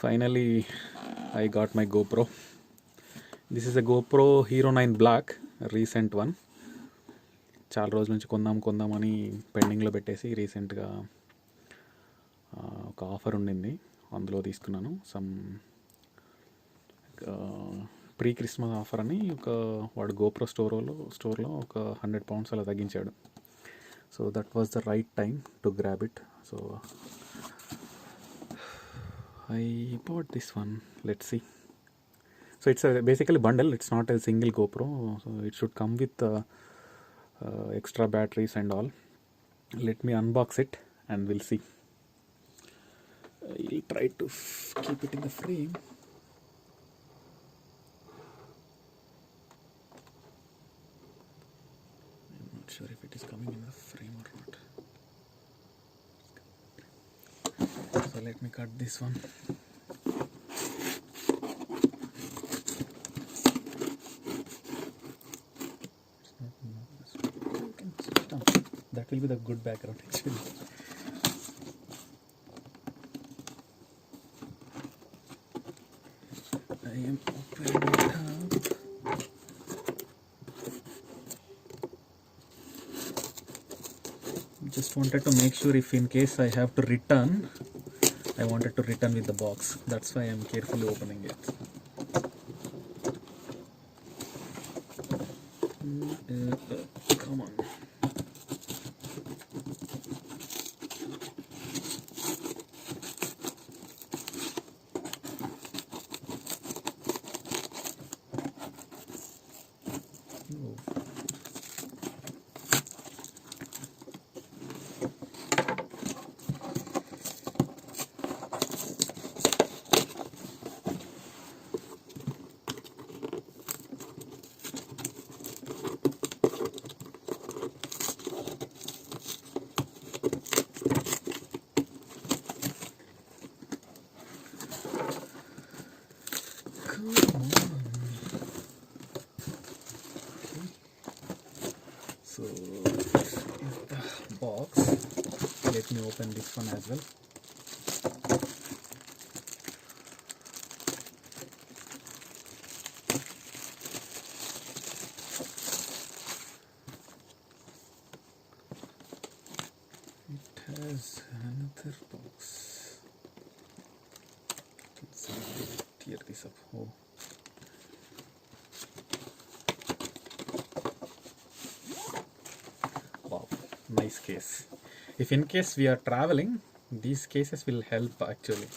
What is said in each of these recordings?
Finally, I got my GoPro. This is a GoPro Hero9 Black, recent one. చాలా రోజుల నుంచి కొందామని పెండింగ్లో పెట్టేసి రీసెంట్గా ఒక ఆఫర్ ఉండింది, అందులో తీసుకున్నాను. ప్రీ క్రిస్మస్ ఆఫర్ అని వాడు GoPro స్టోర్లో ఒక £100 అలా తగ్గించాడు. So that was the right time to grab it. So I bought this one. Let's see. So it's basically bundle. It's not a single GoPro. So it should come with extra batteries and all. Let me unbox it and we'll see. I'll try to keep it in the frame. I'm not sure if it is coming in the frame or not. So let me cut this one. That will be the good background actually. I am opening it up. Just wanted to make sure if in case I have to return, I wanted to return with the box. That's why I am carefully opening it. Come on. So this is the box. Let me open this one as well. It has another box. Let's tear this up. Oh. Nice case. If in case we are traveling, these cases will help actually.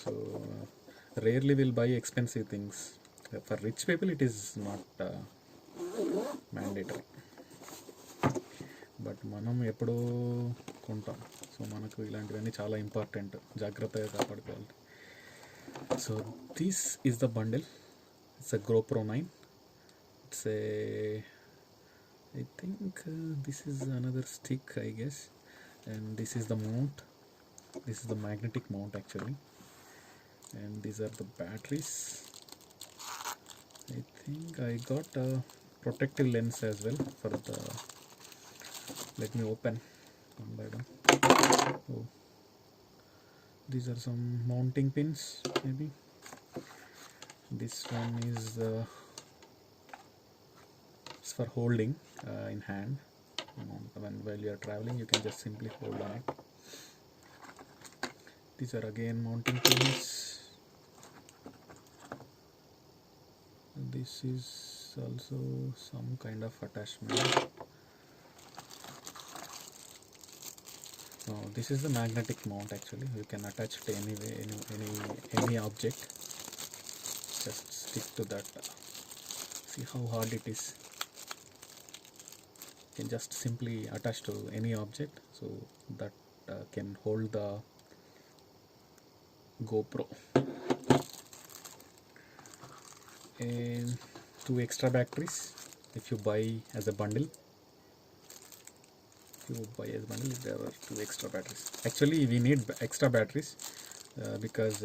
So rarely will buy expensive things. For rich people it is not mandatory, but మనం ఎప్పుడూ కొంటాం. So మనకు ఇలాంటివన్నీ చాలా important, జాగ్రత్తగా కాపాడుకోవాలి. So this is the bundle. It's a GoPro 9. It's a I think this is another stick, I guess, and this is the mount. This is the magnetic mount actually, and these are the batteries. I think I got a protective lens as well for the. Let me open one by one. Oh, these are some mounting pins maybe. This one is for holding in hand. While you are traveling, you can just simply hold on it. These are again mounting pins. This is also some kind of attachment. No, this is the magnetic mount actually. You can attach it anyway, any object. Just stick to that. See how hard it is. Can just simply attach to any object, so that can hold the GoPro. And 2 extra batteries if you buy as a bundle. There are 2 extra batteries. Actually we need extra batteries because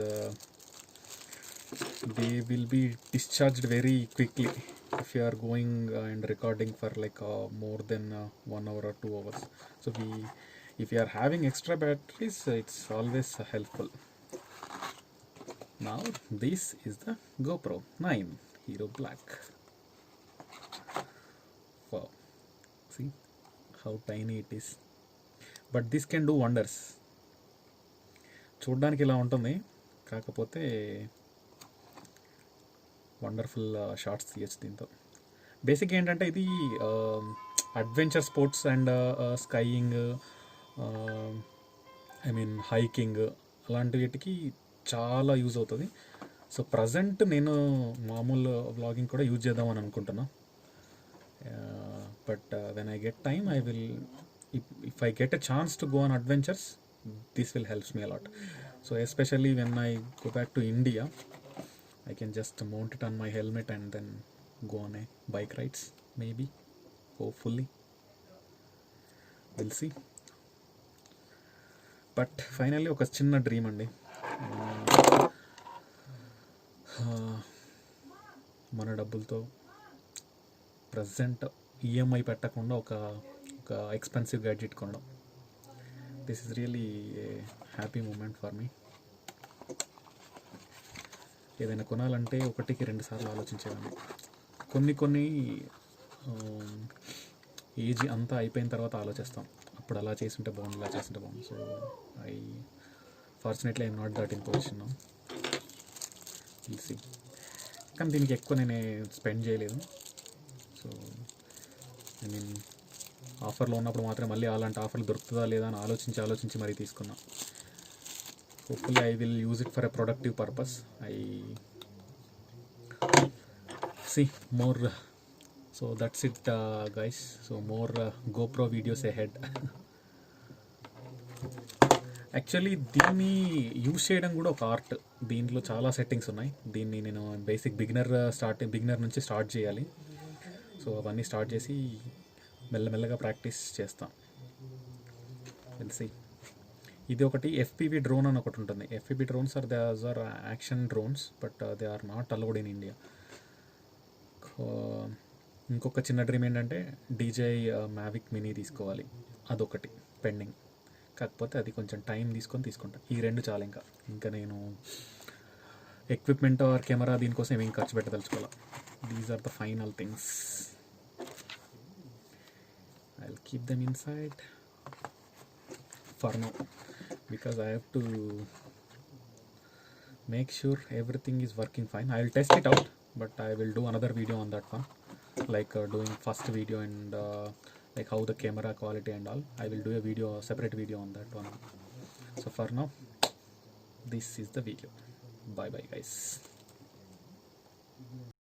they will be discharged very quickly if you are going and recording for like more than 1 hour or 2 hours. So if you are having extra batteries, it's always helpful. Now this is the GoPro 9 Hero Black. Wow, see how tiny it is, but this can do wonders. చూడ్డానికి ఇలా ఉంటుంది, కాకపోతే wonderful shorts తీయచ్చు దీంతో. Basic ఏంటంటే ఇది adventure sports and skiing, I mean hiking అలాంటి వీటికి చాలా యూజ్ అవుతుంది. సో ప్రజెంట్ నేను మామూలు వ్లాగింగ్ కూడా యూజ్ చేద్దామని అనుకుంటున్నా. But when I get time I will, if I get a chance to go on adventures, this will helps me a lot. So especially when I go back to India, I can just mount it on my helmet and then go on a bike rides, maybe, hopefully, we'll see. But finally ఒక చిన్న dream అండి, మన డబ్బులతో present EMI పెట్టకుండా ఒక expensive gadget కొనడం. This is really a happy moment for me. ఏదైనా కొనాలంటే ఒకటికి 2 సార్లు ఆలోచించేవాడిని. కొన్ని ఏజ్ అంతా అయిపోయిన తర్వాత ఆలోచిస్తాం, అప్పుడు అలా చేస్తుంటే బాగుంది, ఇలా చేస్తుంటే బాగుంది. So fortunately I'm not that in position now. Will see. కానీ దీనికి ఎక్కువ నేను స్పెండ్ చేయలేదు. సో ఐ మీన్ ఆఫర్లో ఉన్నప్పుడు మాత్రం మళ్ళీ అలాంటి ఆఫర్లు దొరుకుతుందా లేదా అని ఆలోచించి మరీ తీసుకున్నా. Hopefully I will use it for a productive purpose. I see more. So that's it guys. So more GoPro videos ahead. Actually దీన్ని యూజ్ చేయడం కూడా ఒక ఆర్ట్. దీంట్లో చాలా సెట్టింగ్స్ ఉన్నాయి. దీన్ని నేను బేసిక్ బిగినర్ నుంచి స్టార్ట్ చేయాలి. సో అవన్నీ స్టార్ట్ చేసి మెల్లమెల్లగా ప్రాక్టీస్ చేస్తాం. తెలిసి ఇది ఒకటి FPV డ్రోన్ అని ఒకటి ఉంటుంది. FPV drones are action drones, but they are not allowed in India. ఇంకొక చిన్న డ్రీమ్ ఏంటంటే DJI Mavic Mini తీసుకోవాలి. అదొకటి పెండింగ్. కాకపోతే అది కొంచెం టైం తీసుకుంటా. ఈ 2 చాలా. ఇంకా నేను ఎక్విప్మెంట్ ఆర్ కెమెరా దీనికోసం ఏమేం ఖర్చు పెట్టదలుచుకోవాలి. These are the final things. I'll keep them inside for now because I have to make sure everything is working fine. I will test it out, but I will do another video on that one, like doing first video and like how the camera quality and all. I will do a separate video on that one. So for now, this is the video. Bye bye guys.